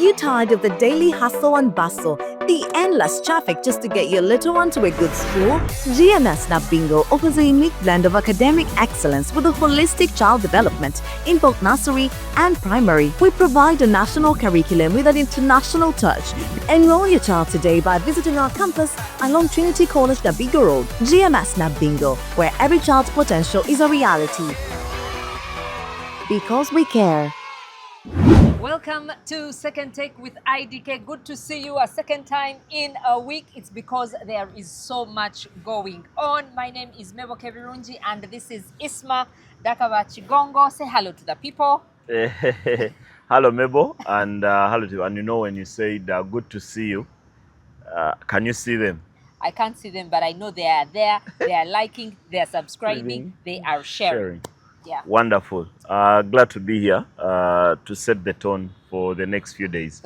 you tired of the daily hustle and bustle, the endless traffic just to get your little one to a good school? GMS Snap Bingo offers a unique blend of academic excellence with a holistic child development in both nursery and primary. We provide a national curriculum with an international touch. Enroll your child today by visiting our campus along Trinity College, Dabigo Road. GMS Snap Bingo, where every child's potential is a reality. Because we care. Welcome to Second Take with IDK. Good to see you a second time in a week. It's because there is so much going on. My name is Mebo Kevirungi and this is Isma Dakaba Chigongo. Say hello to the people. Hello Mebo and hello to you. And you know when you said good to see you, can you see them? I can't see them, but I know they are there. They are liking, they are subscribing, they are sharing. Yeah. Wonderful. Glad to be here to set the tone for the next few days.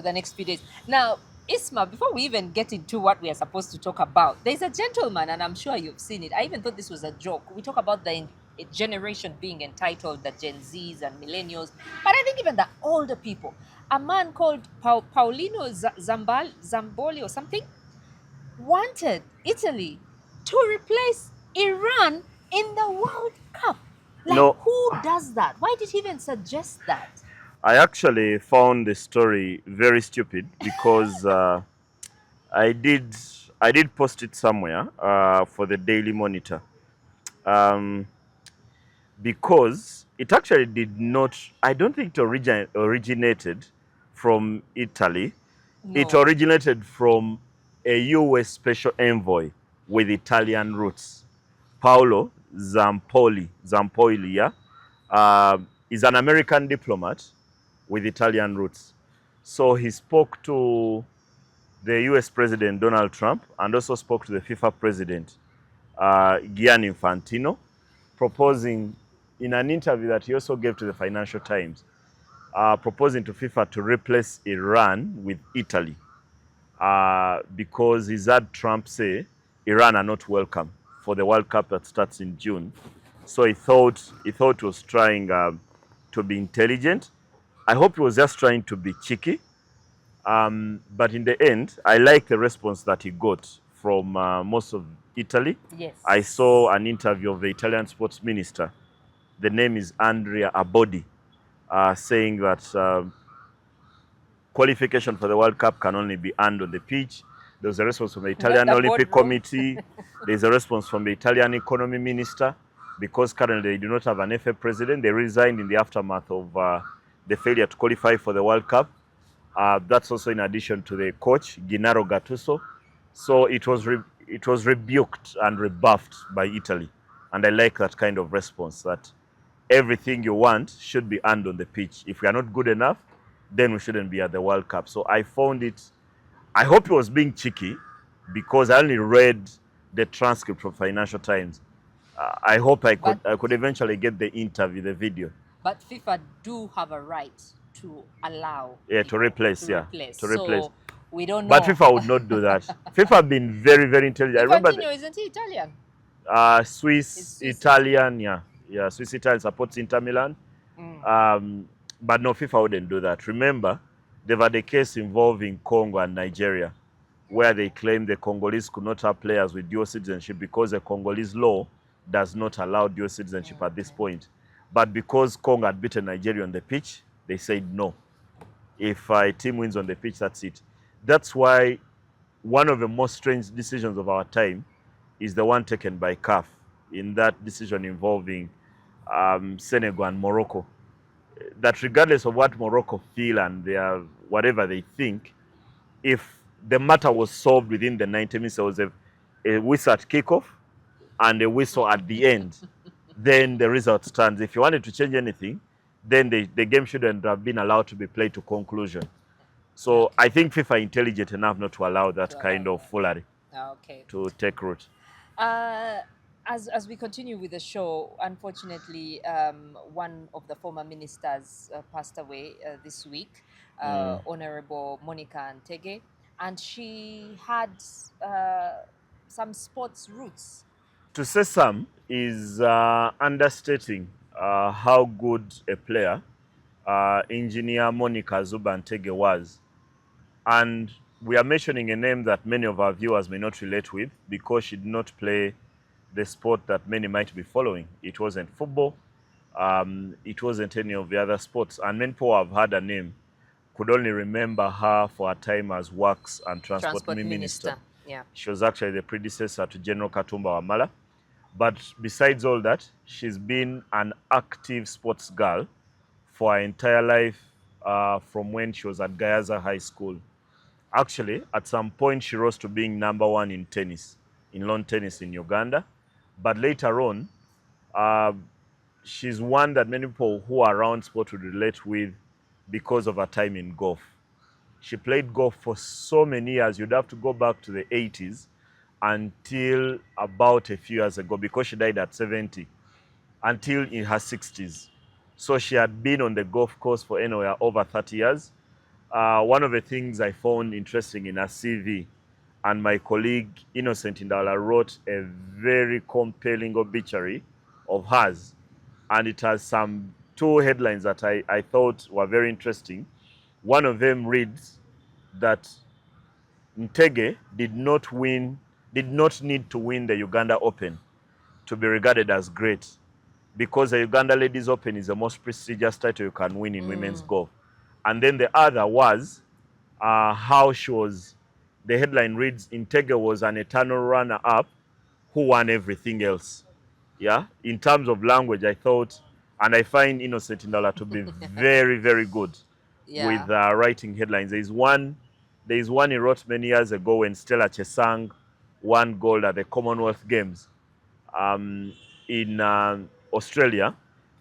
Now, Isma, before we even get into what we are supposed to talk about, there's a gentleman, and I'm sure you've seen it. I even thought this was a joke. We talk about the generation being entitled the Gen Zs and millennials, but I think even the older people. A man called Paolino Zamboli or something wanted Italy to replace Iran in the World Cup. Like, no. Who does that? Why did he even suggest that? I actually found the story very stupid because I did post it somewhere for the Daily Monitor because it actually did not. I don't think it originated from Italy. No. It originated from a U.S. special envoy with Italian roots, Paolo Zampoli, is an American diplomat with Italian roots. So he spoke to the US President Donald Trump and also spoke to the FIFA President Gianni Infantino, proposing in an interview that he also gave to the Financial Times, proposing to FIFA to replace Iran with Italy because he's had Trump say Iran are not welcome for the World Cup that starts in June. So he thought he was trying to be intelligent. I hope he was just trying to be cheeky. But in the end, I like the response that he got from most of Italy. Yes. I saw an interview of the Italian sports minister. The name is Andrea Abodi, saying that qualification for the World Cup can only be earned on the pitch. There was a response from the Italian Olympic Committee. There's a response from the Italian economy minister because currently they do not have an FA president. They resigned in the aftermath of the failure to qualify for the World Cup. That's also in addition to the coach, Gennaro Gattuso. So it was rebuked and rebuffed by Italy. And I like that kind of response, that everything you want should be earned on the pitch. If we are not good enough, then we shouldn't be at the World Cup. So I found it, I hope he was being cheeky because I only read the transcript from Financial Times. I hope I could eventually get the interview, the video. But FIFA do have a right to allow. Yeah, to replace. So we don't know. But FIFA would not do that. FIFA have been very, very intelligent. I remember. Isn't he Italian? Swiss Italian, yeah. Swiss Italian supports Inter Milan. But no, FIFA wouldn't do that. Remember, they've had a case involving Congo and Nigeria, where they claim the Congolese could not have players with dual citizenship because the Congolese law does not allow dual citizenship at this point. But because Congo had beaten Nigeria on the pitch, they said no. If a team wins on the pitch, that's it. That's why one of the most strange decisions of our time is the one taken by CAF in that decision involving Senegal and Morocco. That regardless of what Morocco feel and whatever they think, if the matter was solved within the 90 minutes, there was a whistle at kickoff and a whistle at the end, then the result stands. If you wanted to change anything, then the game shouldn't have been allowed to be played to conclusion. So I think FIFA are intelligent enough not to allow that kind of foolery to take root. As we continue with the show, unfortunately, one of the former ministers passed away this week, Honorable Monica Ntege, and she had some sports roots. To say some is understating how good a player engineer Monica Zuba Ntege was And we are mentioning a name that many of our viewers may not relate with because she did not play the sport that many might be following. It wasn't football. It wasn't any of the other sports. And many people have heard her name, could only remember her for her time as Works and Transport Minister. Yeah. She was actually the predecessor to General Katumba Wamala. But besides all that, she's been an active sports girl for her entire life from when she was at Gayaza High School. Actually, at some point, she rose to being #1 in tennis, in lawn tennis in Uganda. But later on, she's one that many people who are around sport would relate with because of her time in golf. She played golf for so many years. You'd have to go back to the 80s until about a few years ago, because she died at 70, until in her 60s. So she had been on the golf course for anywhere over 30 years. One of the things I found interesting in her CV, and my colleague Innocent Indala wrote a very compelling obituary of hers, and it has some two headlines that I thought were very interesting. One of them reads that Cheptegei did not need to win the Uganda Open to be regarded as great, because the Uganda Ladies Open is the most prestigious title you can win in women's golf. And then the other was how she was, the headline reads, Cheptegei was an eternal runner-up who won everything else. Yeah, in terms of language, I thought, and I find Innocent Indala to be very, very good with writing headlines. There is one he wrote many years ago when Stella Chesang won gold at the Commonwealth Games in Australia,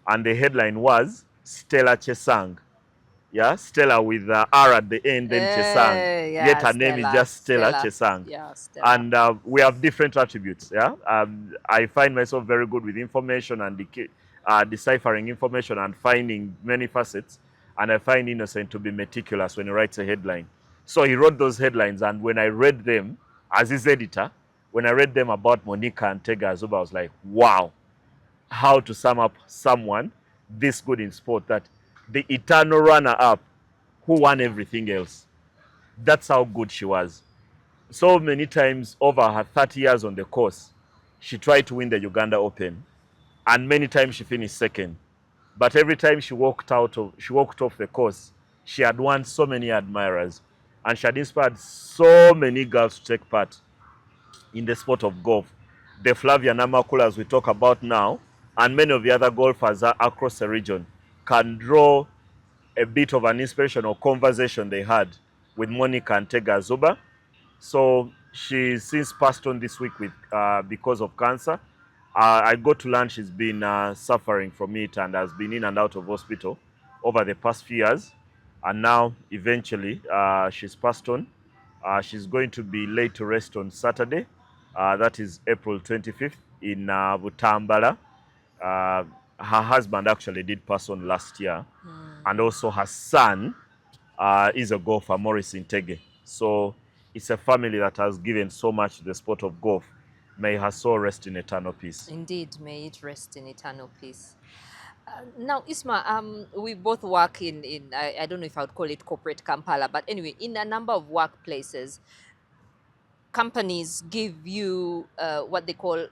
and the headline was Stella Chesang. Yeah, Stella with R at the end, then Chesang. Yet her name is just Stella Chesang. Yeah, Stella. And we have different attributes. Yeah, I find myself very good with information and deciphering information and finding many facets. And I find Innocent to be meticulous when he writes a headline. So he wrote those headlines, and when I read them as his editor, when I read them about Monica and Tega Azuba, I was like, wow, how to sum up someone this good in sport, that the eternal runner-up who won everything else. That's how good she was. So many times over her 30 years on the course, she tried to win the Uganda Open, and many times she finished second. But every time she walked off the course, she had won so many admirers, and she had inspired so many girls to take part in the sport of golf. The Flavia Namakulas we talk about now, and many of the other golfers across the region, can draw a bit of an inspirational conversation they had with Monica and Tega Azuba. So she's since passed on this week with because of cancer. I got to learn she's been suffering from it and has been in and out of hospital over the past few years. And now, eventually, she's passed on. She's going to be laid to rest on Saturday. That is April 25th in Butambala. Her husband actually did pass on last year. And also her son is a golfer, Maurice Cheptegei. So it's a family that has given so much to the sport of golf. May her soul rest in eternal peace. Indeed, may it rest in eternal peace. Now, Isma, we both work in I don't know if I would call it corporate Kampala, but anyway, in a number of workplaces, companies give you what they call,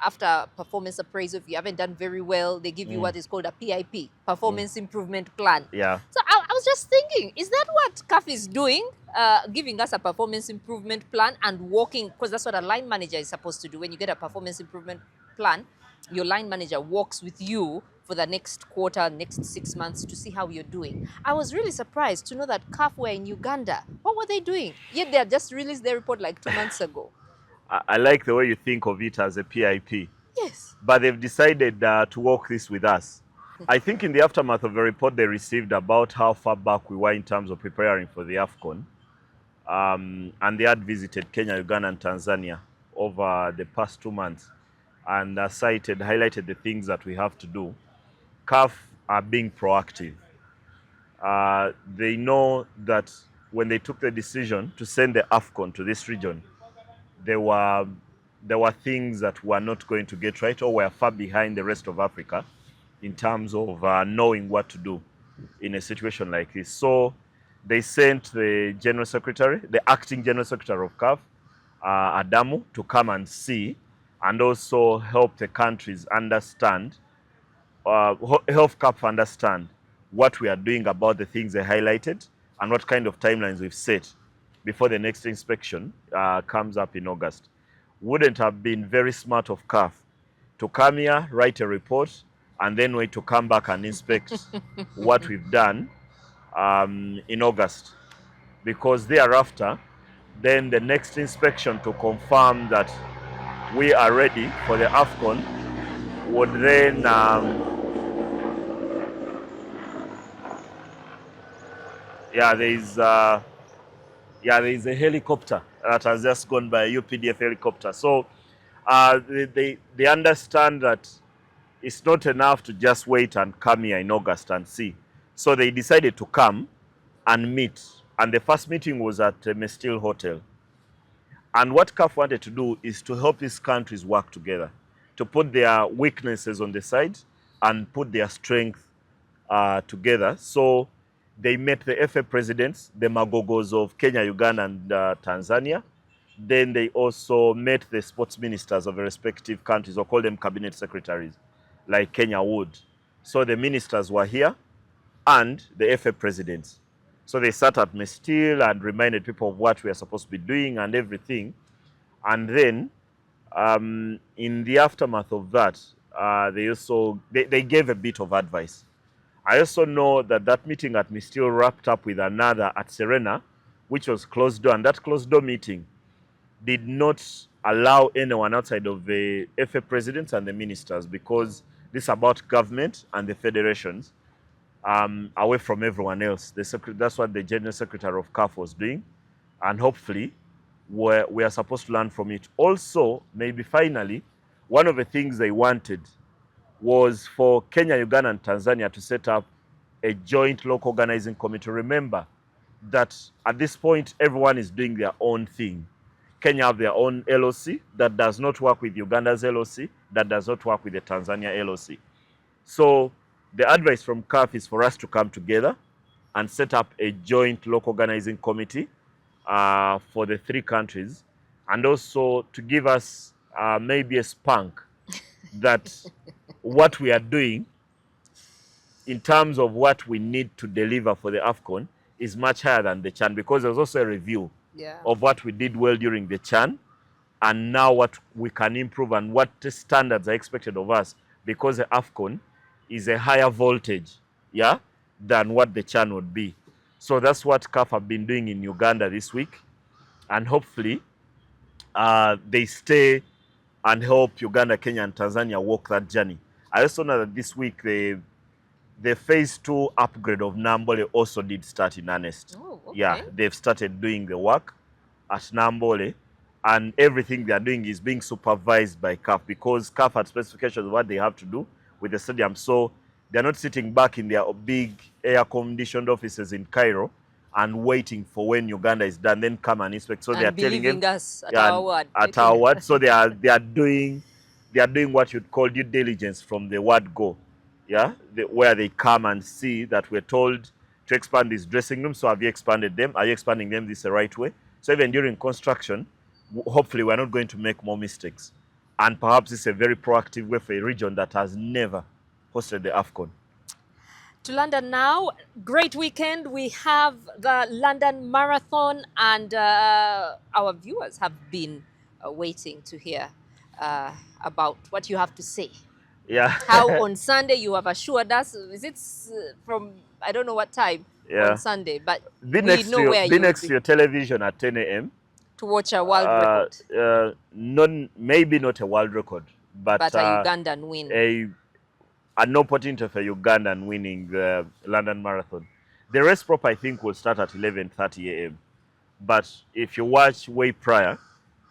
after performance appraisal, if you haven't done very well, they give you what is called a PIP, Performance Improvement Plan. Yeah. So I was just thinking, is that what CAF is doing? Giving us a performance improvement plan and walking, because that's what a line manager is supposed to do. When you get a performance improvement plan, your line manager walks with you for the next quarter, next 6 months to see how you're doing. I was really surprised to know that CAF were in Uganda. What were they doing? Yet they had just released their report like 2 months ago. I like the way you think of it as a PIP. Yes. But they've decided to walk this with us. I think in the aftermath of the report they received about how far back we were in terms of preparing for the AFCON, and they had visited Kenya, Uganda, and Tanzania over the past 2 months, and highlighted the things that we have to do. CAF are being proactive. They know that when they took the decision to send the AFCON to this region, there were things that were not going to get right or were far behind the rest of Africa in terms of knowing what to do in a situation like this. So They sent the General Secretary, the acting General Secretary of CAF, Adamu, to come and see and also help the countries understand, help CAF understand what we are doing about the things they highlighted and what kind of timelines we've set before the next inspection comes up in August. Wouldn't have been very smart of CAF to come here, write a report, and then wait to come back and inspect what we've done in August. Because thereafter, then the next inspection to confirm that we are ready for the AFCON would then there is a helicopter that has just gone by, a UPDF helicopter. So they understand that it's not enough to just wait and come here in August and see. So they decided to come and meet. And the first meeting was at Mestil Hotel. And what CAF wanted to do is to help these countries work together, to put their weaknesses on the side and put their strength together. So they met the FA presidents, the magogos of Kenya, Uganda, and Tanzania. Then they also met the sports ministers of the respective countries, or call them cabinet secretaries, like Kenya would. So the ministers were here and the FA presidents. So they sat at Mestil and reminded people of what we are supposed to be doing and everything. And then in the aftermath of that, they gave a bit of advice. I also know that that meeting at Mestil wrapped up with another at Serena, which was closed door. And that closed door meeting did not allow anyone outside of the FA presidents and the ministers, because this is about government and the federations, away from everyone else. That's what the General Secretary of CAF was doing. And hopefully, we are supposed to learn from it. Also, maybe finally, one of the things they wanted was for Kenya, Uganda, and Tanzania to set up a joint local organizing committee. Remember that at this point, everyone is doing their own thing. Kenya have their own LOC that does not work with Uganda's LOC, that does not work with the Tanzania LOC. So the advice from CAF is for us to come together and set up a joint local organizing committee for the three countries, and also to give us maybe a spunk that what we are doing in terms of what we need to deliver for the AFCON is much higher than the CHAN, because there's also a review of what we did well during the CHAN and now what we can improve and what standards are expected of us, because the AFCON is a higher voltage than what the CHAN would be. So that's what CAF have been doing in Uganda this week, and hopefully they stay and help Uganda, Kenya, and Tanzania walk that journey. I also know that this week the phase 2 upgrade of Nambole also did start in earnest. Oh, okay. Yeah, they've started doing the work at Nambole, and everything they are doing is being supervised by CAF, because CAF had specifications of what they have to do with the stadium. So they're not sitting back in their big air-conditioned offices in Cairo and waiting for when Uganda is done, then come and inspect. So they are telling them us at our word. At our word. So they are doing what you'd call due diligence from the word go. Yeah, where they come and see that we're told to expand these dressing rooms. So have you expanded them? Are you expanding them this the right way? So even during construction, hopefully we're not going to make more mistakes. And perhaps it's a very proactive way for a region that has never hosted the AFCON. To London now, great weekend. We have the London Marathon, and our viewers have been waiting to hear about what you have to say. Yeah. How on Sunday you have assured us, is it from, I don't know what time on Sunday, but be next to your television at 10 a.m. to watch a world record. Maybe not a world record, but a Ugandan win. An opportunity for Ugandan winning the London Marathon. The race proper, I think, will start at 11:30 a.m. But if you watch way prior,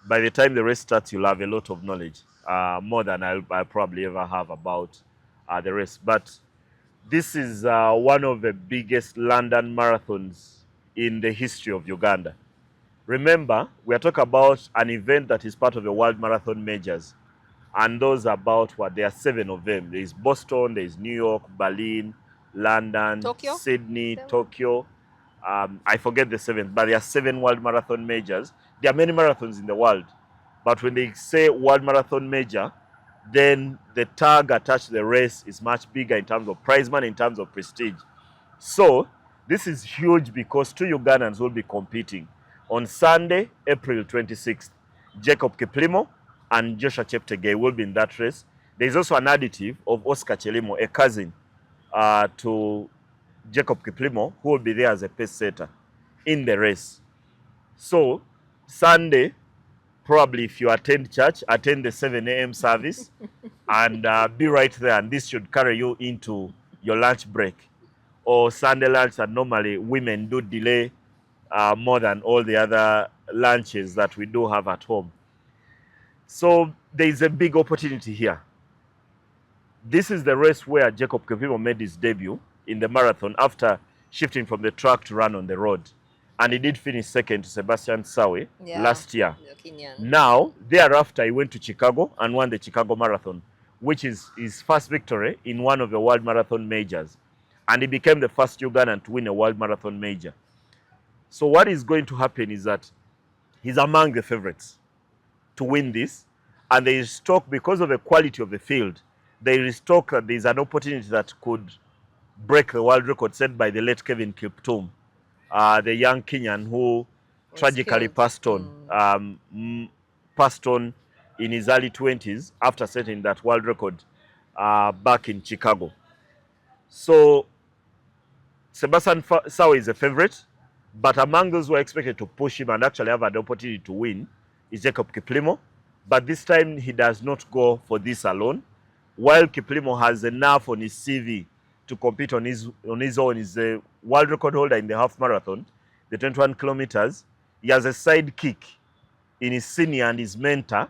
by the time the race starts, you'll have a lot of knowledge, more than I'll probably ever have about the race. But this is one of the biggest London marathons in the history of Uganda. Remember, we are talking about an event that is part of the World Marathon Majors. And those are about there are 7 of them. There is Boston, there is New York, Berlin, London, Tokyo? Sydney, Tokyo. I forget the seventh, but there are 7 world marathon majors. There are many marathons in the world, but when they say world marathon major, then the tag attached to the race is much bigger in terms of prize money, in terms of prestige. So this is huge because 2 Ugandans will be competing. On Sunday, April 26th, Jacob Kiplimo and Joshua Cheptegei will be in that race. There is also an additive of Oscar Chelimo, a cousin to Jacob Kiplimo, who will be there as a pace setter in the race. So Sunday, probably if you attend church, attend the 7 a.m. service and be right there. And this should carry you into your lunch break. Or Sunday lunch that normally women do delay more than all the other lunches that we do have at home. So there is a big opportunity here. This is the race where Jacob Kiplimo made his debut in the marathon after shifting from the track to run on the road. And he did finish second to Sebastian Sawe last year. Now, thereafter, he went to Chicago and won the Chicago Marathon, which is his first victory in one of the world marathon majors. And he became the first Ugandan to win a world marathon major. So what is going to happen is that he's among the favorites to win this. And there is talk, because of the quality of the field, there is talk that there is an opportunity that could break the world record set by the late Kevin Kiplimo, the young Kenyan who tragically passed on in his early 20s after setting that world record back in Chicago. So Sebastian Sawe is a favorite, but among those who are expected to push him and actually have an opportunity to win is Jacob Kiplimo. But this time he does not go for this alone. While Kiplimo has enough on his CV to compete on his own, he's a world record holder in the half marathon, the 21 kilometers. He has a sidekick in his senior and his mentor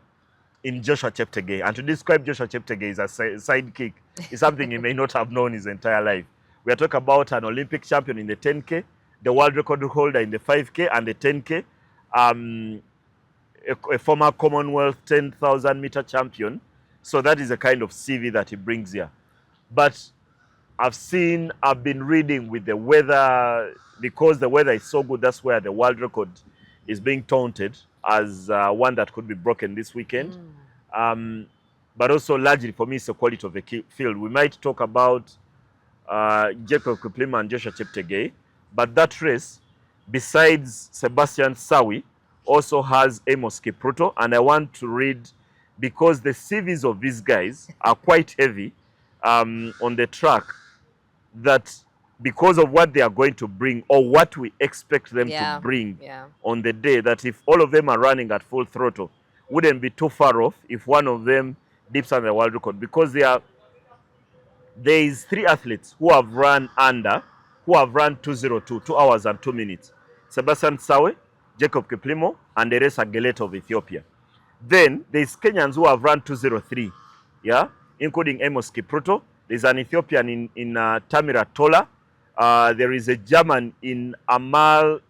in Joshua Cheptegei. And to describe Joshua Cheptegei as a sidekick is something he may not have known his entire life. We are talking about an Olympic champion in the 10K, the world record holder in the 5K and the 10K, a former Commonwealth 10,000 meter champion. So that is the kind of CV that he brings here. But I've been reading with the weather, because the weather is so good, that's where the world record is being taunted as one that could be broken this weekend. But also largely for me, it's the quality of the field. We might talk about Jacob Kiplimo and Joshua Cheptegei, but that race, besides Sebastian Sawe, also has Amos Kipruto. And I want to read, because the CVs of these guys are quite heavy on the track, that because of what they are going to bring or what we expect them to bring on the day, that if all of them are running at full throttle, wouldn't be too far off if one of them dips on the world record. Because there is 3 athletes who have run 2:02, 2 hours and 2 minutes. Sebastian Sawe, Jacob Kiplimo, and Teresa Geleta of Ethiopia. Then there's Kenyans who have run 2:03, including Amos Kipruto. There's an Ethiopian in Tamira Tola. There is a German in Amanal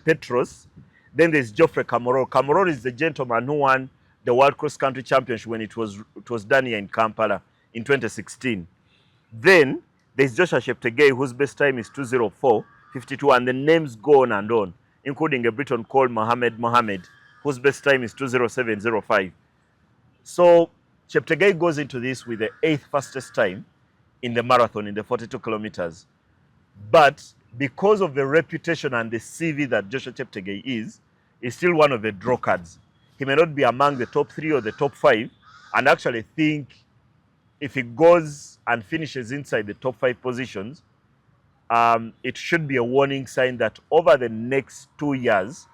Petros. Then there's Geoffrey Kamoro. Kamoro is the gentleman who won the World Cross Country Championship when it was done here in Kampala in 2016. Then there's Joshua Cheptegei, whose best time is 2:04.52, and the names go on and on, including a Briton called Mohammed, whose best time is 2:07.05. So Cheptegei goes into this with the 8th fastest time in the marathon, in the 42 kilometers. But because of the reputation and the CV that Joshua Cheptegei is still one of the draw cards. He may not be among the top 3 or the top 5, and actually think if he goes and finishes inside the top 5 positions, it should be a warning sign that over the next 2 years,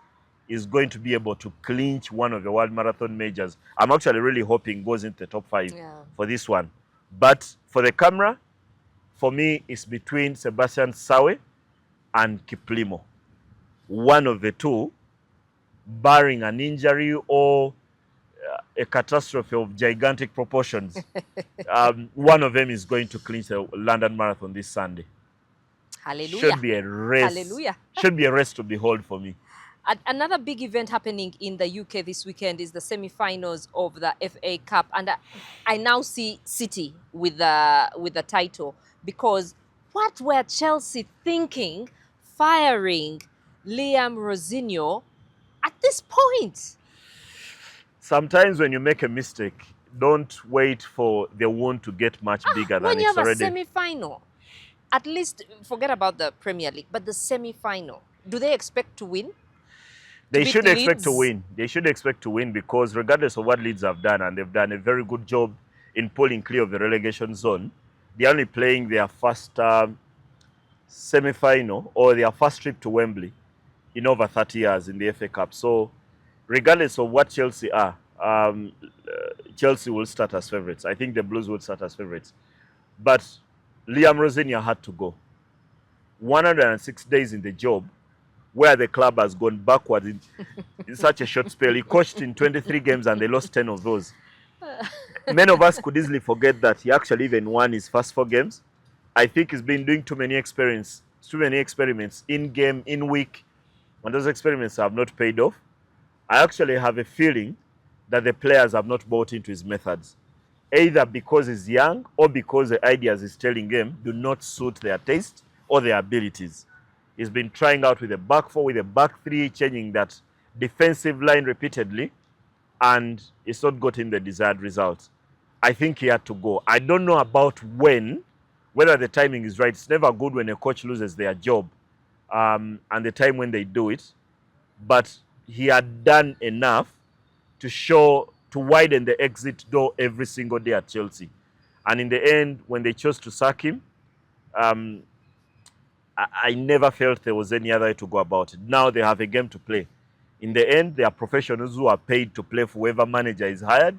is going to be able to clinch one of the world marathon majors. I'm actually really hoping goes into the top 5 for this one. But for the camera, for me, it's between Sebastian Sawe and Kiplimo. One of the two, barring an injury or a catastrophe of gigantic proportions, one of them is going to clinch the London Marathon this Sunday. Hallelujah. Should be a race. Hallelujah. Should be a race to behold for me. Another big event happening in the UK this weekend is the semi-finals of the FA Cup, and I now see City with the title, because what were Chelsea thinking firing Liam Rosinho at this point? Sometimes when you make a mistake, don't wait for the wound to get much bigger When than you it's have a already. semi-final, at least forget about the Premier League, but the semi-final, do they expect to win? They beat should expect to Leeds? win. They should expect to win because regardless of what Leeds have done, and they've done a very good job in pulling clear of the relegation zone, they're only playing their first semi-final or their first trip to Wembley in over 30 years in the FA Cup. So regardless of what Chelsea are, Chelsea will start as favourites. I think the Blues will start as favourites. But Liam Rosinha had to go. 106 days in the job, where the club has gone backwards in such a short spell. He coached in 23 games and they lost 10 of those. Many of us could easily forget that he actually even won his first 4 games. I think he's been doing too many experiments in game, in week, and those experiments have not paid off. I actually have a feeling that the players have not bought into his methods, either because he's young or because the ideas he's telling them do not suit their taste or their abilities. He's been trying out with a back 4, with a back 3, changing that defensive line repeatedly, and it's not gotten the desired result. I think he had to go. I don't know about when, whether the timing is right. It's never good when a coach loses their job and the time when they do it. But he had done enough to widen the exit door every single day at Chelsea. And in the end, when they chose to sack him, I never felt there was any other way to go about it. Now they have a game to play. In the end, they are professionals who are paid to play for whoever manager is hired.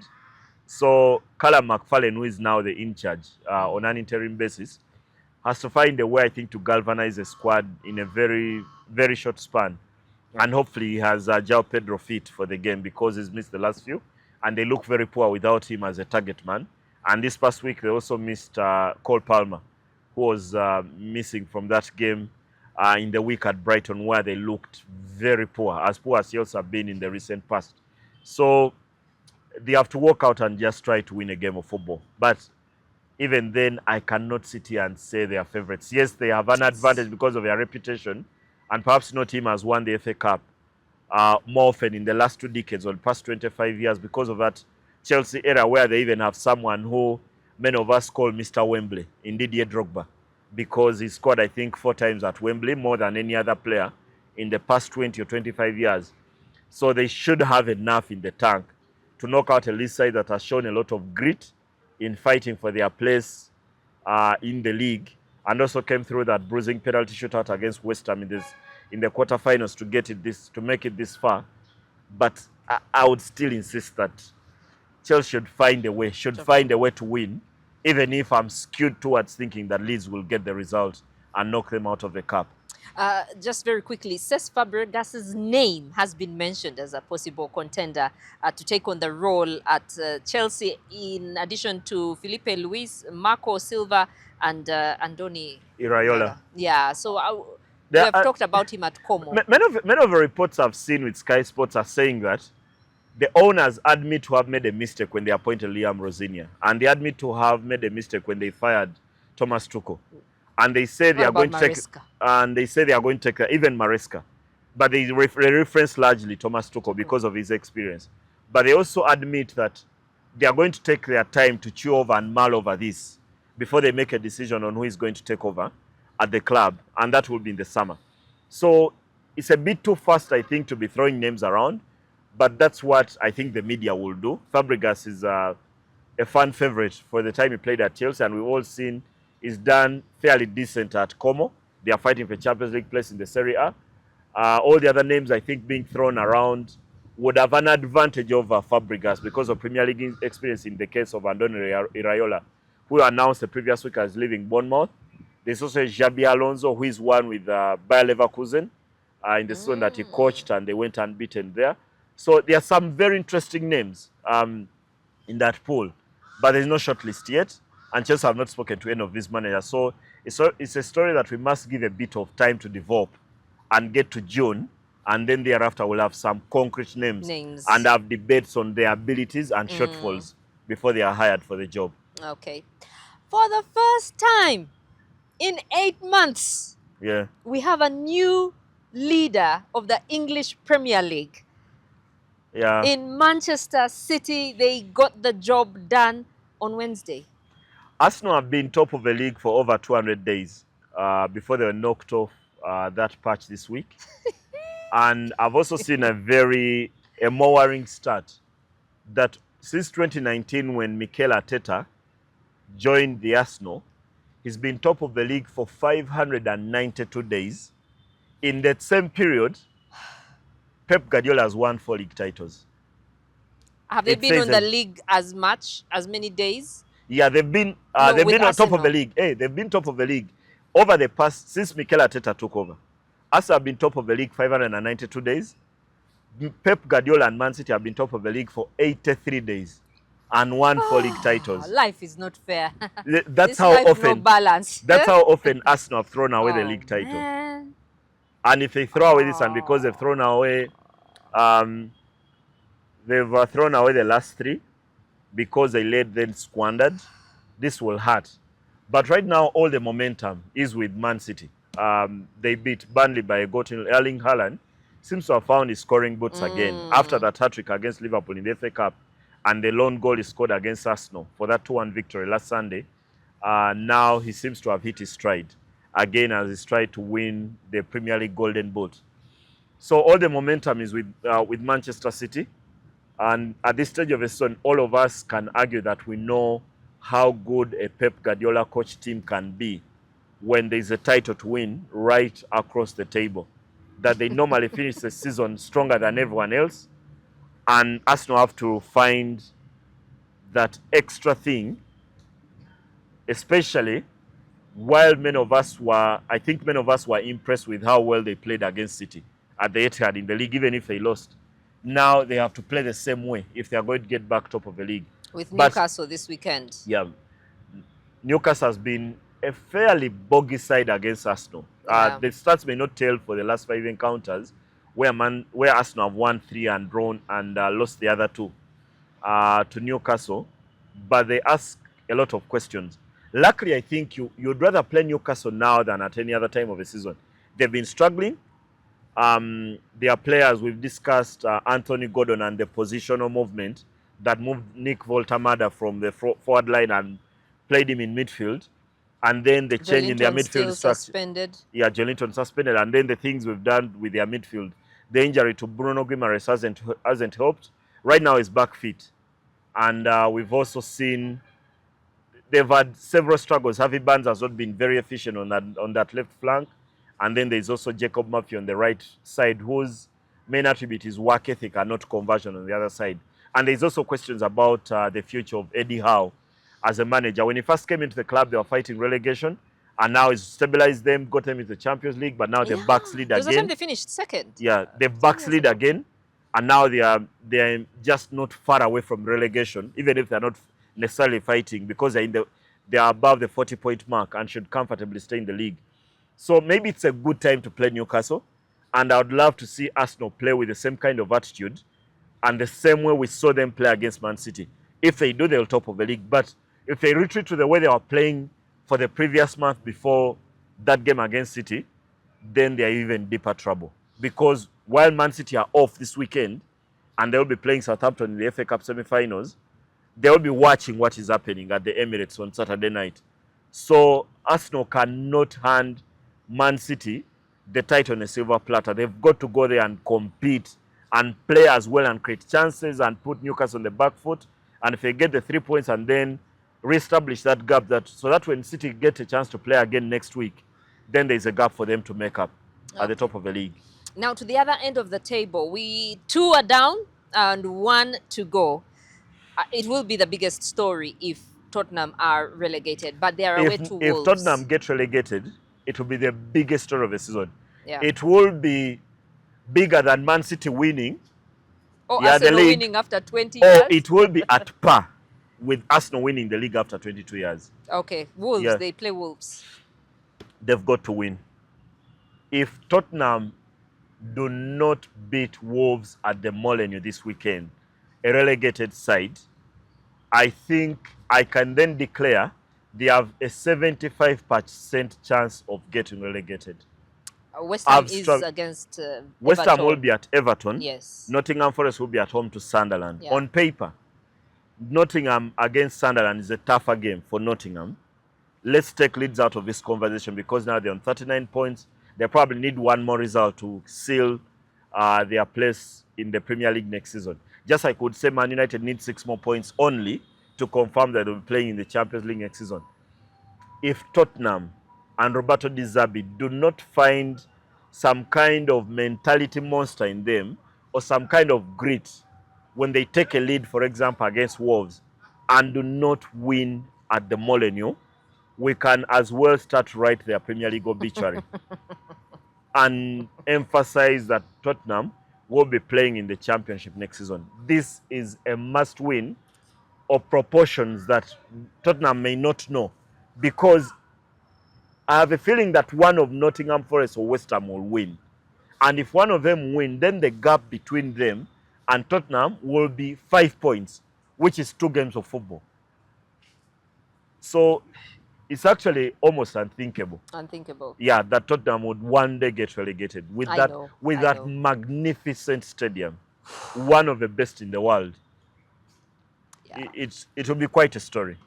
So Callum McFarlane, who is now the in charge on an interim basis, has to find a way, I think, to galvanize the squad in a very, very short span. And hopefully he has João Pedro fit for the game because he's missed the last few. And they look very poor without him as a target man. And this past week, they also missed Cole Palmer, who was missing from that game in the week at Brighton, where they looked very poor as Chelsea have been in the recent past. So they have to work out and just try to win a game of football. But even then, I cannot sit here and say they are favourites. Yes, they have an advantage because of their reputation, and perhaps no team has won the FA Cup more often in the last 2 decades or the past 25 years because of that Chelsea era, where they even have someone who many of us call Mr. Wembley, Didier Drogba, because he scored, I think, 4 times at Wembley, more than any other player in the past 20 or 25 years. So they should have enough in the tank to knock out a Leeds side that has shown a lot of grit in fighting for their place in the league, and also came through that bruising penalty shootout against West Ham in the quarterfinals to make it this far. But I would still insist that Chelsea should find a way to win, even if I'm skewed towards thinking that Leeds will get the result and knock them out of the cup. Just very quickly, Cesc Fabregas's name has been mentioned as a possible contender to take on the role at Chelsea, in addition to Felipe Luis, Marco Silva, and Andoni Iraola. Yeah, so we have talked about him at Como. Many of the reports I've seen with Sky Sports are saying that the owners admit to have made a mistake when they appointed Liam Rosinha, and they admit to have made a mistake when they fired Thomas Tuchel. And they say they are going to take, and they say they are going to take even Maresca, but they reference largely Thomas Tuchel because of his experience. But they also admit that they are going to take their time to chew over and mull over this before they make a decision on who is going to take over at the club, and that will be in the summer. So it's a bit too fast, I think, to be throwing names around, but that's what I think the media will do. Fabregas is a fan favorite for the time he played at Chelsea, and we've all seen he's done fairly decent at Como. They are fighting for Champions League place in the Serie A. All the other names, I think, being thrown around would have an advantage over Fabregas because of Premier League experience in the case of Andoni Iraola, who announced the previous week as leaving Bournemouth. There's also Xabi Alonso, who is one with Bayer Leverkusen in the season that he coached, and they went unbeaten there. So there are some very interesting names in that pool, but there's no shortlist yet, and Chelsea have not spoken to any of these managers. So it's a story that we must give a bit of time to develop and get to June, and then thereafter we'll have some concrete names. And have debates on their abilities and shortfalls before they are hired for the job. Okay. For the first time in 8 months, Yeah. We have a new leader of the English Premier League. Yeah. In Manchester City, they got the job done on Wednesday. Arsenal have been top of the league for over 200 days before they were knocked off that patch this week. And I've also seen a more worrying start that since 2019 when Mikel Arteta joined the Arsenal, he's been top of the league for 592 days. In that same period, Pep Guardiola has won 4 league titles. Have they been on the league as many days? Yeah, they've been No, they've been on top Arsenal. of the league. Hey, they've been top of the league over the past since Mikel Arteta took over. Arsenal have been top of the league 592 days. Pep Guardiola and Man City have been top of the league for 83 days and won 4 league titles. Life is not fair. That's this how life often no balance. That's how often Arsenal have thrown away the league title. Man. And if they throw away this, and because they've thrown away, they've thrown away the last 3 because they let them squandered, this will hurt. But right now, all the momentum is with Man City. They beat Burnley by a goal. Erling Haaland seems to have found his scoring boots again after that hat-trick against Liverpool in the FA Cup and the lone goal he scored against Arsenal for that 2-1 victory last Sunday. Now he seems to have hit his stride again as he's tried to win the Premier League Golden Boot. So all the momentum is with Manchester City. And at this stage of the season, all of us can argue that we know how good a Pep Guardiola coach team can be when there's a title to win right across the table. That they normally finish the season stronger than everyone else. And Arsenal have to find that extra thing, especially while I think many of us were impressed with how well they played against City at the Etihad in the league, even if they lost. Now they have to play the same way if they are going to get back top of the league. With Newcastle this weekend. Yeah. Newcastle has been a fairly boggy side against Arsenal. Yeah. The stats may not tell for the last 5 encounters where Arsenal have won 3 and drawn and lost the other 2 to Newcastle. But they ask a lot of questions. Luckily, I think you'd rather play Newcastle now than at any other time of the season. They've been struggling. Their players, we've discussed Anthony Gordon and the positional movement that moved Nick Voltamada from the forward line and played him in midfield. And then the change in their midfield structure. Suspended. Yeah, Joelinton suspended. And then the things we've done with their midfield. The injury to Bruno Guimaraes hasn't helped. Right now he's back fit. And we've also seen they've had several struggles. Harvey Barnes has not been very efficient on that left flank. And then there's also Jacob Murphy on the right side, whose main attribute is work ethic and not conversion on the other side. And there's also questions about the future of Eddie Howe as a manager. When he first came into the club, they were fighting relegation. And now he's stabilized them, got them into the Champions League, but now they've backslid again. There was a time they finished second. Yeah, they've backslid again. And now they're just not far away from relegation, even if they're not necessarily fighting, because they are above the 40-point mark and should comfortably stay in the league. So maybe it's a good time to play Newcastle. And I would love to see Arsenal play with the same kind of attitude and the same way we saw them play against Man City. If they do, they'll top of the league. But if they retreat to the way they were playing for the previous month before that game against City, then they are even deeper trouble. Because while Man City are off this weekend and they'll be playing Southampton in the FA Cup semi-finals, they'll be watching what is happening at the Emirates on Saturday night. So Arsenal cannot hand Man City the title on a silver platter. They've got to go there and compete and play as well and create chances and put Newcastle on the back foot. And if they get the 3 points and then reestablish that gap, so that when City get a chance to play again next week, then there's a gap for them to make up at the top of the league. Now to the other end of the table, 2 are down and 1 to go. It will be the biggest story if Tottenham are relegated, but they are away to Wolves. If Tottenham get relegated, it will be the biggest story of the season. Yeah. It will be bigger than Man City winning. Or Arsenal winning after 20 years. Or it will be at par with Arsenal winning the league after 22 years. Okay, Wolves, they play Wolves. They've got to win. If Tottenham do not beat Wolves at the Molineux this weekend, a relegated side, I think I can then declare they have a 75% chance of getting relegated. West Ham is against West Ham will be at Everton. Yes. Nottingham Forest will be at home to Sunderland. Yeah. On paper, Nottingham against Sunderland is a tougher game for Nottingham. Let's take Leeds out of this conversation because now they're on 39 points. They probably need one more result to seal their place in the Premier League next season. Just like I could say Man United needs 6 more points only to confirm that they'll be playing in the Champions League next season. If Tottenham and Roberto Di Zerbi do not find some kind of mentality monster in them or some kind of grit when they take a lead, for example, against Wolves and do not win at the Molineux, we can as well start to write their Premier League obituary and emphasize that Tottenham will be playing in the Championship next season. This is a must-win of proportions that Tottenham may not know, because I have a feeling that one of Nottingham Forest or West Ham will win. And if one of them win, then the gap between them and Tottenham will be 5 points, which is 2 games of football. So it's actually almost unthinkable. Unthinkable. Yeah, that Tottenham would one day get relegated with that magnificent stadium, one of the best in the world. Yeah. It will be quite a story.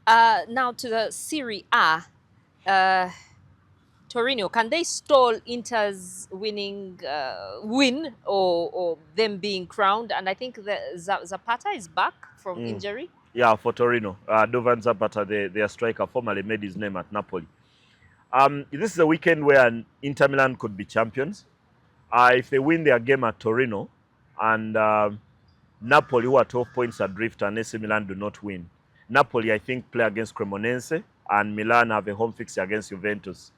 Now to the Serie A. Torino, can they stall Inter's win or them being crowned? And I think Zapata is back from injury. Yeah, for Torino. Duvan Zapata, their striker, formerly made his name at Napoli. This is a weekend where Inter Milan could be champions. If they win their game at Torino and Napoli, who are 12 points adrift, and AC Milan do not win, Napoli, I think, play against Cremonese, and Milan have a home fixture against Juventus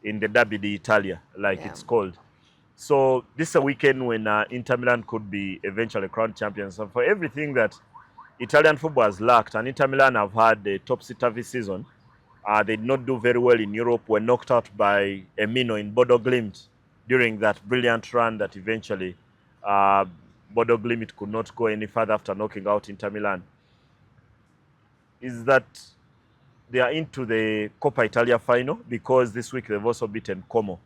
in the Derby d'Italia, it's called. So this is a weekend when Inter Milan could be eventually crowned champions. So for everything that Italian football has lacked, and Inter Milan have had a topsy-turvy season. They did not do very well in Europe, were knocked out by Emino in Bodo Glimt during that brilliant run that eventually Bodo Glimt could not go any further after knocking out Inter Milan. Is that they are into the Coppa Italia final, because this week they've also beaten Como.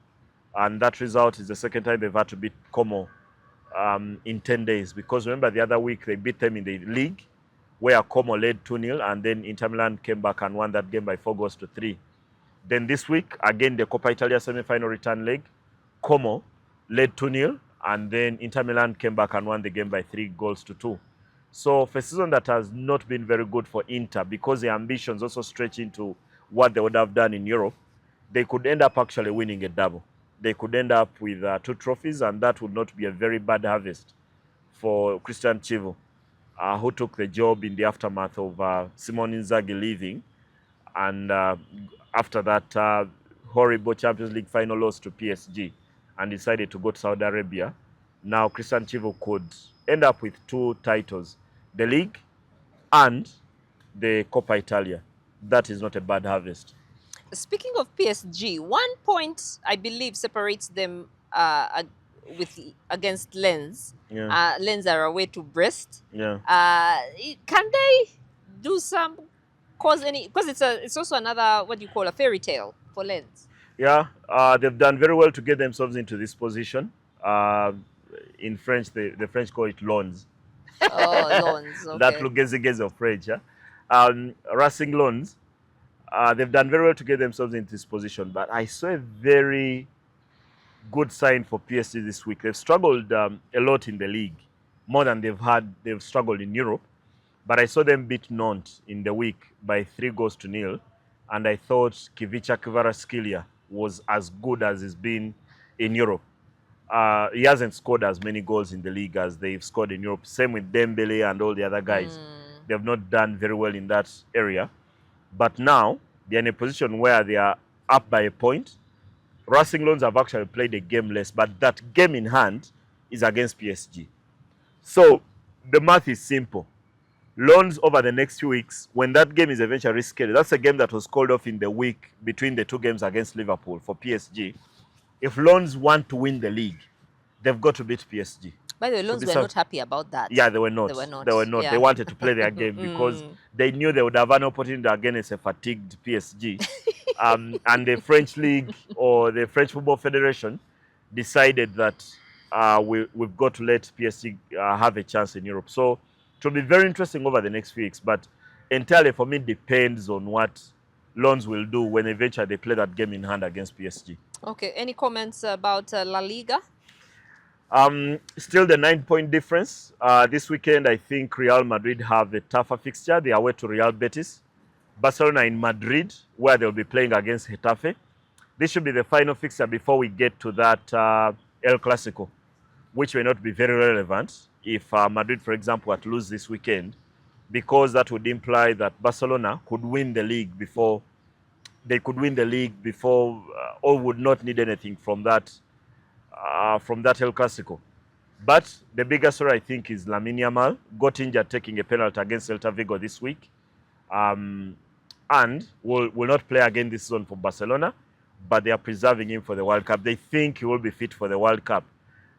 And that result is the second time they've had to beat Como in 10 days. Because remember, the other week they beat them in the league, where Como led 2-0, and then Inter Milan came back and won that game by 4 goals to 3. Then this week, again, the Coppa Italia semi-final return leg, Como led 2-0, and then Inter Milan came back and won the game by 3 goals to 2. So for a season that has not been very good for Inter, because their ambitions also stretch into what they would have done in Europe, they could end up actually winning a double. They could end up with 2 trophies, and that would not be a very bad harvest for Christian Chivo, who took the job in the aftermath of Simone Inzaghi leaving. And after that horrible Champions League final loss to PSG, and decided to go to Saudi Arabia. Now Christian Chivo could end up with 2 titles, the league and the Coppa Italia. That is not a bad harvest. Speaking of PSG, 1 point, I believe, separates them against Lens. Yeah. Lens are away to Brest. Yeah. Can they do some, cause any, because it's also another, what you call, a fairy tale for Lens. Yeah, they've done very well to get themselves into this position. In French, the French call it loans. Oh, loans, okay. That Lugezigez of French. Racing loans. They've done very well to get themselves into this position, but I saw a very good sign for PSG this week. They've struggled a lot in the league, more than they've struggled in Europe. But I saw them beat Nantes in the week by 3 goals to 0, and I thought Kivicha Kvaratskhelia was as good as he's been in Europe. He hasn't scored as many goals in the league as they've scored in Europe. Same with Dembele and all the other guys. They've not done very well in that area. But now they're in a position where they are up by a point. Racing Loans have actually played a game less, but that game in hand is against PSG. So the math is simple. Loans over the next few weeks, when that game is eventually rescheduled, that's a game that was called off in the week between the 2 games against Liverpool for PSG. If Loans want to win the league, they've got to beat PSG. By the way, So Loans this were not happy about that. yeah, they were not. They were not. They were not. Yeah. They wanted to play their game because they knew they would have an opportunity against a fatigued PSG. And the French League or the French Football Federation decided that we've got to let PSG have a chance in Europe. So it will be very interesting over the next few weeks. But entirely for me depends on what Lons will do when eventually they play that game in hand against PSG. Okay. Any comments about La Liga? Still the 9-point difference. This weekend, I think Real Madrid have a tougher fixture. They are away to Real Betis. Barcelona in Madrid, where they'll be playing against Getafe. This should be the final fixture before we get to that El Clasico, which may not be very relevant if Madrid, for example, were to lose this weekend, because that would imply that Barcelona could win the league before or would not need anything from that El Clasico. But the bigger story, I think, is Lamine Yamal got injured taking a penalty against Celta Vigo this week, and will not play again this season for Barcelona, but they are preserving him for the World Cup. They think he will be fit for the World Cup,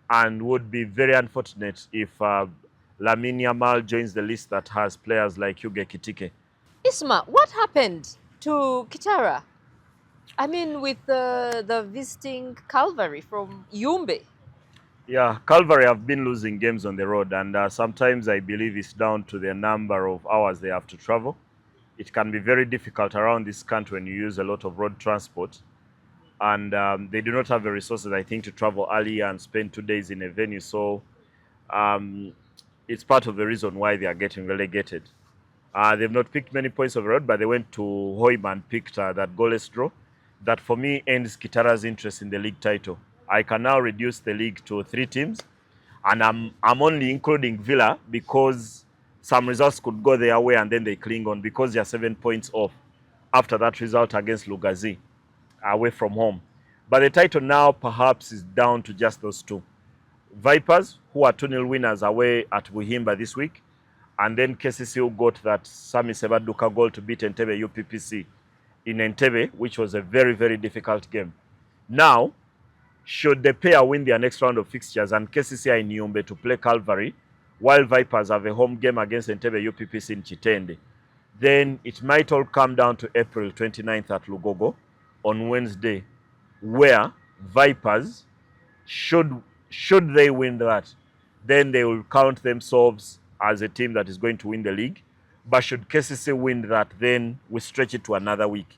and would be very unfortunate if Lamine Yamal joins the list that has players like Hugo Kitike. Isma, what happened to Kitara? I mean, with the visiting Calvary from Yumbe. Yeah, Calvary have been losing games on the road, and sometimes I believe it's down to the number of hours they have to travel. It can be very difficult around this country when you use a lot of road transport, and they do not have the resources, I think, to travel early and spend 2 days in a venue. So it's part of the reason why they are getting relegated. They've not picked many points of the road, but they went to Hoima and picked that goalless draw. That for me ends Kitara's interest in the league title. I can now reduce the league to 3 teams, and I'm only including Villa because some results could go their way and then they cling on, because they are 7 points off after that result against Lugazi away from home. But the title now perhaps is down to just those 2. Vipers, who are 2-0 winners away at Buhimba this week, and then KCC, who got that Sami Sebaduka goal to beat Entebbe UPPC in Entebbe, which was a very, very difficult game. Now, should the pair win their next round of fixtures and KCC are in Yumbe to play Calvary, while Vipers have a home game against Entebbe UPPC in Chitende, then it might all come down to April 29th at Lugogo on Wednesday, where Vipers, should they win that, then they will count themselves as a team that is going to win the league. But should KCC win that, then we stretch it to another week,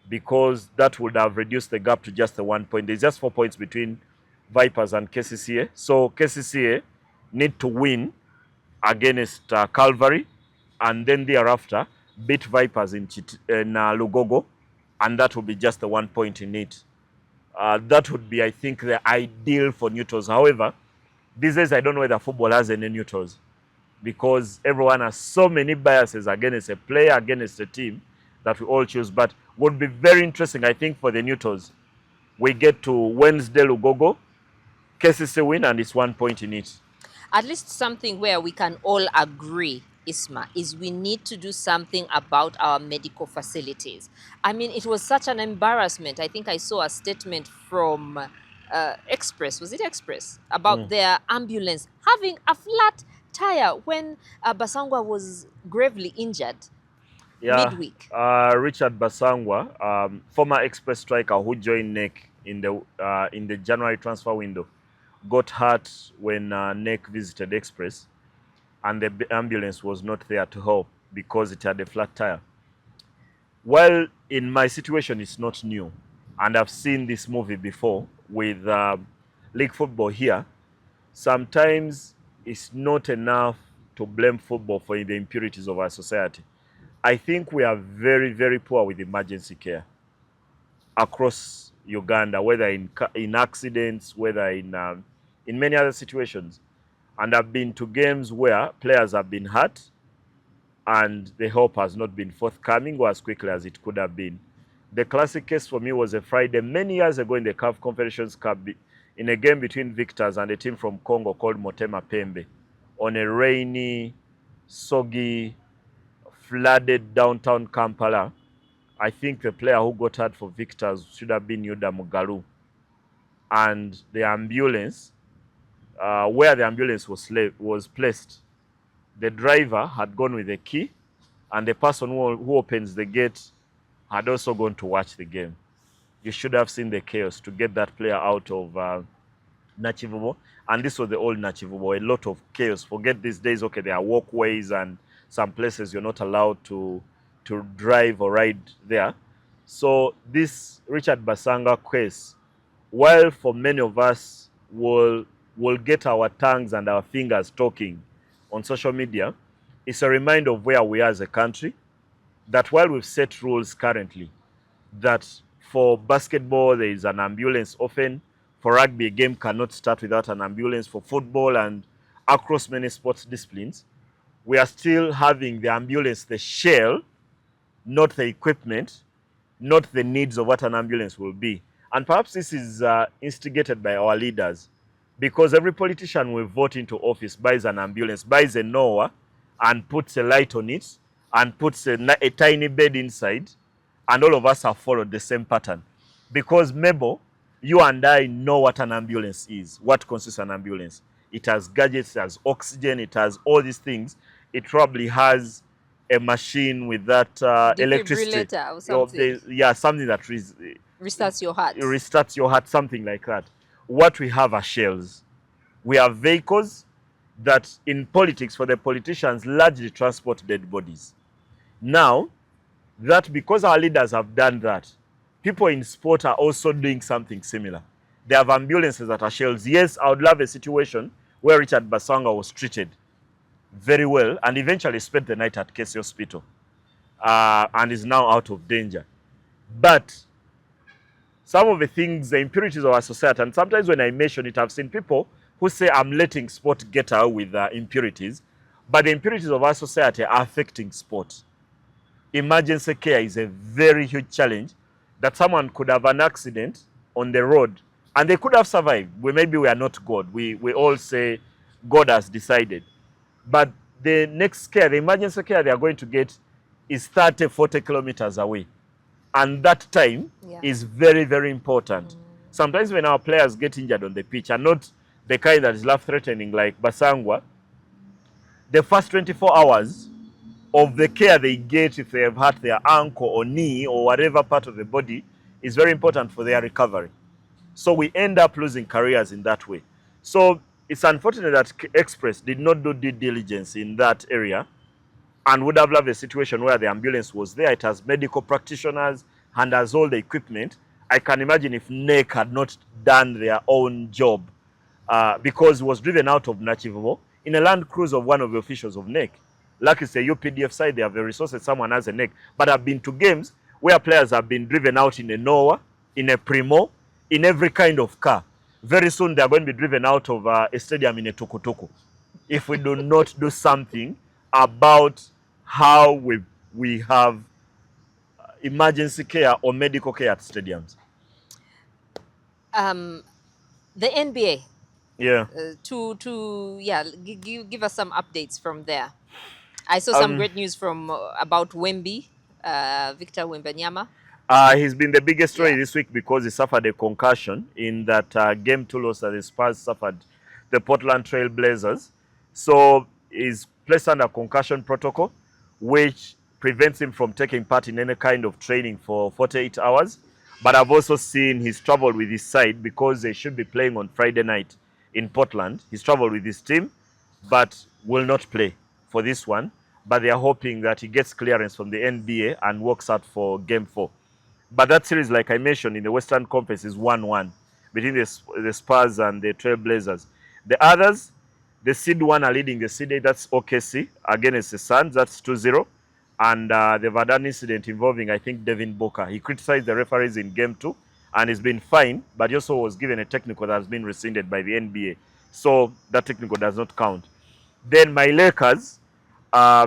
because that would have reduced the gap to just the 1 point. There's just 4 points between Vipers and KCCA. So KCCA need to win against Calvary, and then thereafter beat Vipers in Lugogo, and that would be just the 1 point in it. That would be, I think, the ideal for neutrals. However, these days I don't know whether football has any neutrals, because everyone has so many biases against a player, against a team, that we all choose. But would be very interesting, I think, for the neutrals. We get to Wednesday Lugogo, KCC win, and it's 1 point in it. At least something where we can all agree, Isma, is we need to do something about our medical facilities. I mean, it was such an embarrassment. I think I saw a statement from Express, was it Express, about their ambulance having a flat tire when Basangwa was gravely injured midweek. Richard Basangwa, former Express striker who joined NEC in the January transfer window, got hurt when NEC visited Express, and the ambulance was not there to help because it had a flat tire. Well, in my situation, it's not new, and I've seen this movie before with league football here. Sometimes it's not enough to blame football for the impurities of our society. I think we are very, very poor with emergency care across Uganda, whether in accidents, whether in many other situations. And I've been to games where players have been hurt and the help has not been forthcoming or as quickly as it could have been. The classic case for me was a Friday many years ago in the CAF Confederation Cup, in a game between Victors and a team from Congo called Motema Pembe, on a rainy, soggy, flooded downtown Kampala. I think the player who got hurt for Victors should have been Yuda Mugalu. And the ambulance where the ambulance was placed, the driver had gone with the key, and the person who opens the gate had also gone to watch the game. You should have seen the chaos to get that player out of Nachivubo. And this was the old Nachivubo, a lot of chaos. Forget these days, okay, there are walkways and some places you're not allowed to drive or ride there. So this Richard Basangwa case, while for many of us will get our tongues and our fingers talking on social media, it's a reminder of where we are as a country, that while we've set rules currently, that for basketball there is an ambulance often, for rugby a game cannot start without an ambulance, for football and across many sports disciplines, we are still having the ambulance, the shell, not the equipment, not the needs of what an ambulance will be. And perhaps this is instigated by our leaders, because every politician we vote into office buys an ambulance, buys a NOAA, and puts a light on it, and puts a tiny bed inside, and all of us have followed the same pattern. Because Mabel, you and I know what an ambulance is, what constitutes an ambulance. It has gadgets, it has oxygen, it has all these things. It probably has a machine with that electricity. Or something. Yeah, something that restarts your heart. Restarts your heart, something like that. What we have are shells. We have vehicles that in politics, for the politicians, largely transport dead bodies. Now, that because our leaders have done that, people in sport are also doing something similar. They have ambulances that are shells. Yes, I would love a situation where Richard Basangwa was treated very well and eventually spent the night at Casey Hospital and is now out of danger. But some of the things, the impurities of our society, and sometimes when I mention it, I've seen people who say I'm letting sport get out with impurities, but the impurities of our society are affecting sport. Emergency care is a very huge challenge, that someone could have an accident on the road and they could have survived. Maybe we are not God. We all say God has decided. But the next care, the emergency care they are going to get is 30, 40 kilometers away. And that time is very, very important. Sometimes when our players get injured on the pitch, and not the kind that is life-threatening like Basangwa, the first 24 hours of the care they get if they have hurt their ankle or knee or whatever part of the body is very important for their recovery. So we end up losing careers in that way. So it's unfortunate that Express did not do due diligence in that area and would have loved a situation where the ambulance was there. It has medical practitioners and has all the equipment. I can imagine if NEC had not done their own job because it was driven out of Nachivubo in a Land Cruiser of one of the officials of NEC. Like it's a UPDF side, they have the resources, someone has a NEC. But I've been to games where players have been driven out in a NOAA, in a Primo, in every kind of car. Very soon they're going to be driven out of a stadium in a tukutuku if we do not do something about how we have emergency care or medical care at stadiums. The NBA. Yeah. Give us some updates from there. I saw some great news from about Wemby, Victor Wembanyama. He's been the biggest story this week because he suffered a concussion in that game 2 loss that the Spurs suffered the Portland Trail Blazers. So he's placed under concussion protocol, which prevents him from taking part in any kind of training for 48 hours. But I've also seen he's traveled with his side because they should be playing on Friday night in Portland. He's traveled with his team, but will not play for this one. But they are hoping that he gets clearance from the NBA and works out for Game 4. But that series, like I mentioned, in the Western Conference is 1-1 between the Spurs and the Trail Blazers. The others, the seed 1 are leading the seed 8, that's OKC. Against the Suns, that's 2-0. And they've had an incident involving, I think, Devin Booker. He criticized the referees in Game 2 and he's been fined, but he also was given a technical that has been rescinded by the NBA. So that technical does not count. Then my Lakers are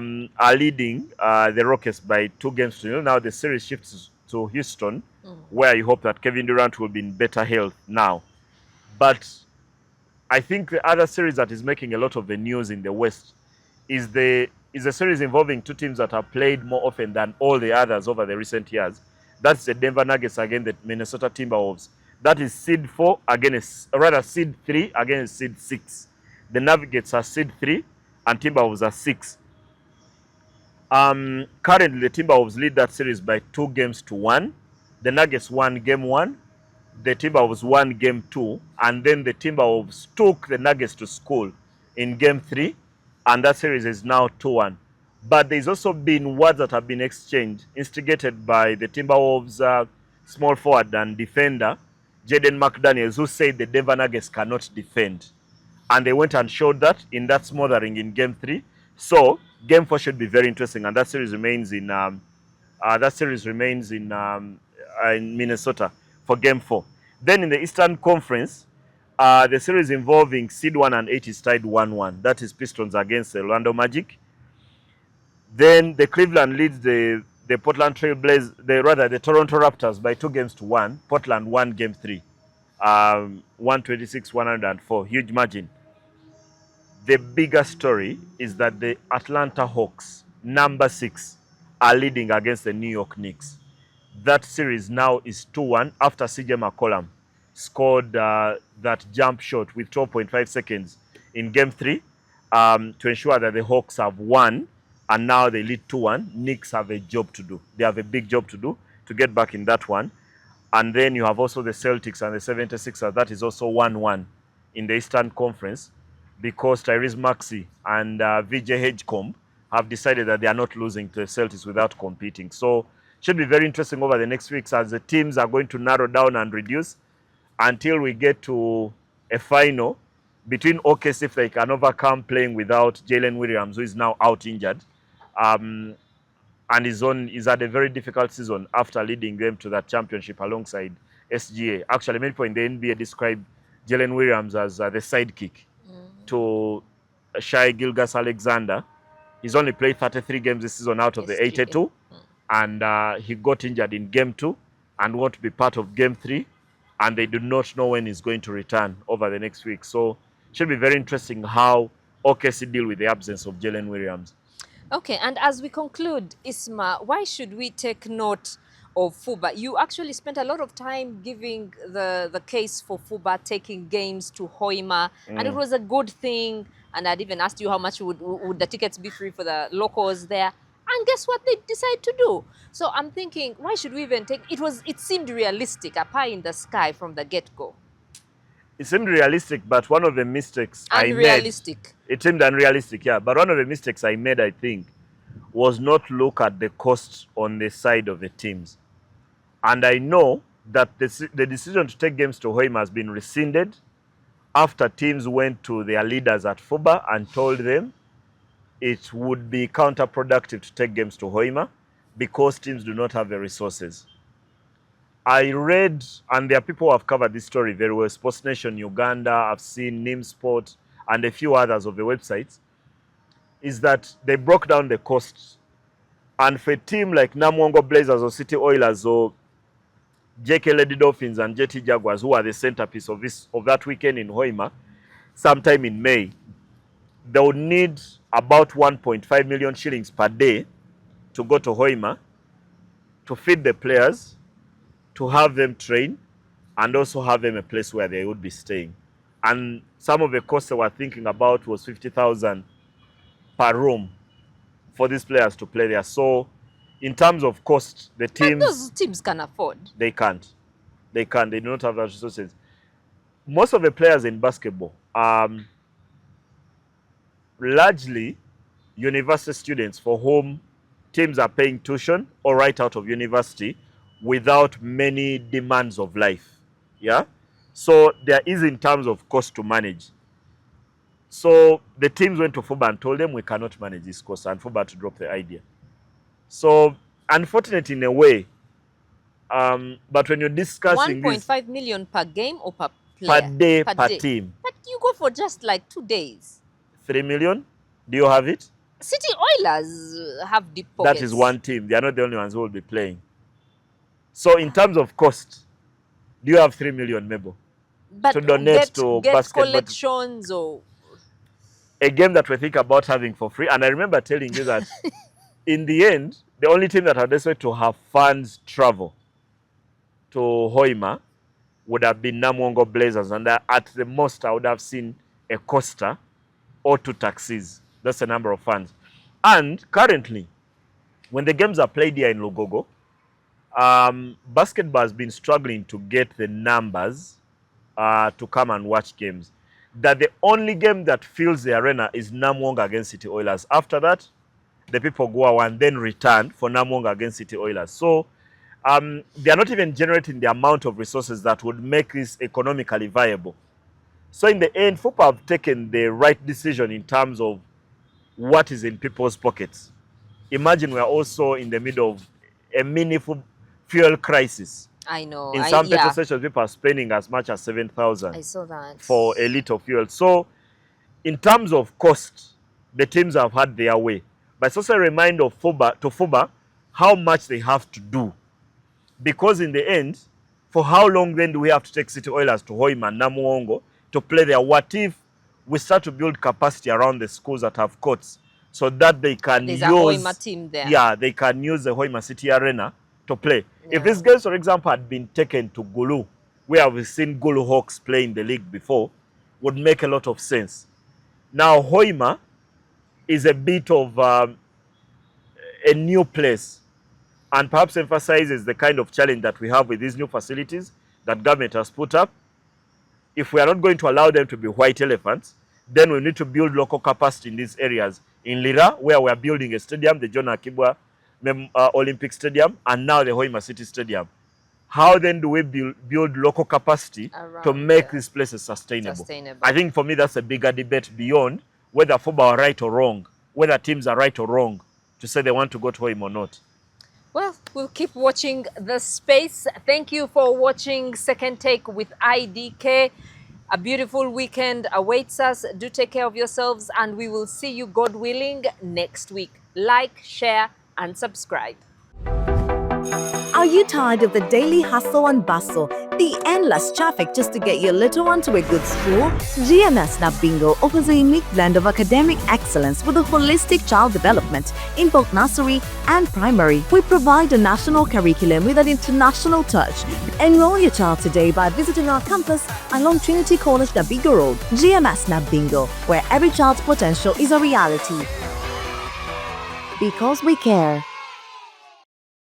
leading the Rockets by 2-0. Now the series shifts to Houston, where you hope that Kevin Durant will be in better health now. But I think the other series that is making a lot of the news in the West is a series involving two teams that have played more often than all the others over the recent years. That's the Denver Nuggets against the Minnesota Timberwolves. That is seed 4 against, rather seed 3 against seed 6. The Navigates are seed 3 and Timberwolves are 6. Currently, the Timberwolves lead that series by 2-1. The Nuggets won game 1. The Timberwolves won game 2. And then the Timberwolves took the Nuggets to school in game 3. And that series is now 2-1. But there's also been words that have been exchanged, instigated by the Timberwolves small forward and defender, Jaden McDaniels, who said the Denver Nuggets cannot defend. And they went and showed that in that smothering in game 3. So game 4 should be very interesting, and that series remains in Minnesota for game 4. Then in the Eastern Conference, the series involving seed 1 and 8 is tied 1-1. That is Pistons against the Orlando Magic. Then the Cleveland leads the Portland Trailblazers, the Toronto Raptors by 2-1. Portland won game 3, 126-104, huge margin. The bigger story is that the Atlanta Hawks, number 6, are leading against the New York Knicks. That series now is 2-1 after CJ McCollum scored that jump shot with 12.5 seconds in game 3 to ensure that the Hawks have won, and now they lead 2-1. Knicks have a job to do. They have a big job to do to get back in that one. And then you have also the Celtics and the 76ers. That is also 1-1 in the Eastern Conference, because Tyrese Maxey and VJ Hedgecomb have decided that they are not losing to the Celtics without competing. So it should be very interesting over the next weeks as the teams are going to narrow down and reduce until we get to a final between OKC, if they can overcome playing without Jalen Williams, who is now out injured, and is at a very difficult season after leading them to that championship alongside SGA. Actually, many people in the NBA describe Jalen Williams as the sidekick to Shai Gilgeous-Alexander. He's only played 33 games this season out of the 82, and he got injured in game 2 and won't be part of game 3, and they do not know when he's going to return over the next week. So it should be very interesting how OKC deal with the absence of Jalen Williams. Okay, and as we conclude, Isma, why should we take note of FUBA? You actually spent a lot of time giving the case for FUBA taking games to Hoima, and it was a good thing. And I'd even asked you how much would the tickets be free for the locals there. And guess what they decide to do? So I'm thinking, why should we even take it? It seemed realistic, a pie in the sky from the get-go. It seemed realistic, but one of the mistakes unrealistic. I made... It seemed unrealistic, yeah. But one of the mistakes I made, I think, was not look at the cost on the side of the teams. And I know that the decision to take games to Hoima has been rescinded after teams went to their leaders at FUBA and told them it would be counterproductive to take games to Hoima because teams do not have the resources. I read, and there are people who have covered this story very well, Sports Nation Uganda, I've seen NIM Sport, and a few others of the websites, is that they broke down the costs. And for a team like Namwongo Blazers or City Oilers or JK Lady Dolphins and JT Jaguars, who are the centerpiece of that weekend in Hoima, sometime in May, they would need about 1.5 million shillings per day to go to Hoima, to feed the players, to have them train, and also have them a place where they would be staying. And some of the costs they were thinking about was 50,000 per room for these players to play there. So in terms of cost, the teams... But those teams can afford. They can't. They can't. They do not have the resources. Most of the players in basketball are largely university students for whom teams are paying tuition or right out of university without many demands of life. Yeah? So there is in terms of cost to manage. So the teams went to FUBA and told them we cannot manage this cost, and FUBA to drop the idea. So unfortunate in a way, but when you're discussing 1.5 million per game or per player? Per day, per team. But you go for just like 2 days. 3 million? Do you have it? City Oilers have deep pockets. That is one team. They are not the only ones who will be playing. So in terms of cost, do you have 3 million, Mabel? But to donate to basketball collections or a game that we think about having for free? And I remember telling you that in the end, the only team that had decided to have fans travel to Hoima would have been Namwongo Blazers, and at the most I would have seen a Costa or 2 taxis. That's the number of fans. And currently, when the games are played here in Lugogo, basketball has been struggling to get the numbers to come and watch games. That the only game that fills the arena is Namwongo against City Oilers. After that, the people go out and then return for Namwongo against City Oilers. So they are not even generating the amount of resources that would make this economically viable. So in the end, football have taken the right decision in terms of what is in people's pockets. Imagine we are also in the middle of a meaningful fuel crisis. I know. In some petrol stations, people are spending as much as 7,000. I saw that. For a litre of fuel. So in terms of cost, the teams have had their way. But it's also a reminder of FUBA how much they have to do. Because in the end, for how long then do we have to take City Oilers to Hoima and Namwongo to play there? What if we start to build capacity around the schools that have courts so that they can There's use... a Hoima team there. Yeah, they can use the Hoima City Arena to play. Yeah. If these games, for example, had been taken to Gulu, where we've seen Gulu Hawks play in the league before, would make a lot of sense. Now, Hoima is a bit of a new place, and perhaps emphasizes the kind of challenge that we have with these new facilities that government has put up. If we are not going to allow them to be white elephants, then we need to build local capacity in these areas. In Lira, where we are building a stadium, the John Akibwa Olympic Stadium, and now the Hoima City Stadium. How then do we build local capacity to make these places sustainable? I think for me that's a bigger debate beyond whether football are right or wrong, whether teams are right or wrong to say they want to go to Hoima or not. Well, we'll keep watching the space. Thank you for watching Second Take with IDK. A beautiful weekend awaits us. Do take care of yourselves, and we will see you, God willing, next week. Like, share, and subscribe. Are you tired of the daily hustle and bustle, the endless traffic just to get your little one to a good school? GMS Nabingo offers a unique blend of academic excellence with a holistic child development in both nursery and primary. We provide a national curriculum with an international touch. Enroll your child today by visiting our campus along Trinity College Nabingo Road. GMS Nabingo, where every child's potential is a reality. Because we care.